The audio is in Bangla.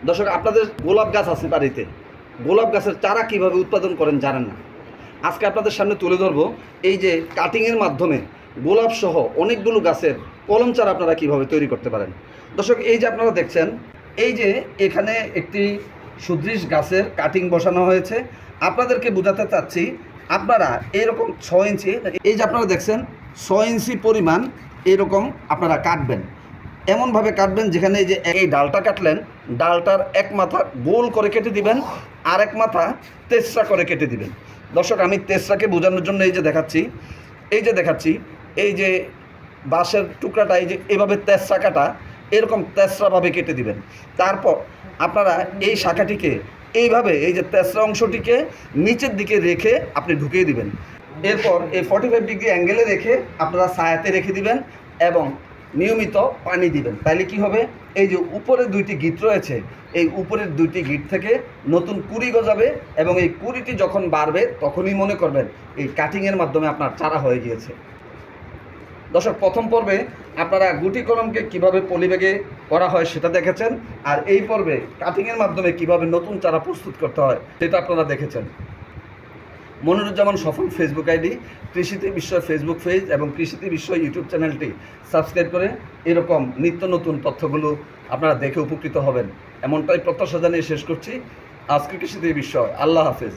দর্শক, আপনাদের গোলাপ গাছ আছে বাড়িতে, গোলাপ গাছের চারা কিভাবে উৎপাদন করেন জানেন না। আজকে আপনাদের সামনে তুলে ধরবো এই যে কাটিংয়ের মাধ্যমে গোলাপ সহ অনেকগুলো গাছের কলম চারা আপনারা কিভাবে তৈরি করতে পারেন। দর্শক, এই যে আপনারা দেখছেন, এই যে এখানে একটি সুদৃশ গাছের কাটিং বসানো হয়েছে। আপনাদেরকে বোঝাতে চাচ্ছি, আপনারা এরকম 6 ইঞ্চি, এই যে আপনারা দেখছেন 6 ইঞ্চি পরিমাণ এরকম আপনারা কাটবেন। এমনভাবে কাটবেন যেখানে এই যে এই ডালটা কাটলেন, ডালটার এক মাথা গোল করে কেটে দিবেন, আর এক মাথা তেসরা করে কেটে দিবেন। দর্শক, আমি তেসরাকে বোঝানোর জন্য এই যে দেখাচ্ছি, এই যে বাঁশের টুকরাটা এই যে এভাবে তেসরা কাটা, এরকম তেসরাভাবে কেটে দিবেন। তারপর আপনারা এই শাখাটিকে এইভাবে এই যে তেসরা অংশটিকে নিচের দিকে রেখে আপনি ঢুকিয়ে দিবেন। এরপর এই 45 ডিগ্রি অ্যাঙ্গেলে রেখে আপনারা ছায়াতে রেখে দিবেন এবং নিয়মিত পানি দিবেন। তাইলে কি হবে, এই যে উপরে 2টি গিট রয়েছে, এই উপরের 2টি গিট থেকে নতুন কুড়ি গজাবে এবং এই কুড়িটি যখন বাড়বে তখনই মনে করবেন এই কাটিংয়ের মাধ্যমে আপনার চারা হয়ে গিয়েছে। দর্শক, প্রথম পর্বে আপনারা গুটি কলমকে কিভাবে পলিব্যাগে করা হয় সেটা দেখেছেন, আর এই পর্বে কাটিংয়ের মাধ্যমে কিভাবে নতুন চারা প্রস্তুত করতে হয় সেটা আপনারা দেখেছেন। মনিরুজ্জামান সফল ফেসবুক আইডি, কৃষিতে বিশ্ব ফেসবুক পেজ এবং কৃষিতে বিশ্ব ইউটিউব চ্যানেলটি সাবস্ক্রাইব করে এরকম নিত্য নতুন তথ্যগুলো আপনারা দেখে উপকৃত হবেন, এমনটাই প্রত্যাশা জানিয়ে শেষ করছি। আজকে কৃষিতে বিশ্ব। আল্লাহ হাফেজ।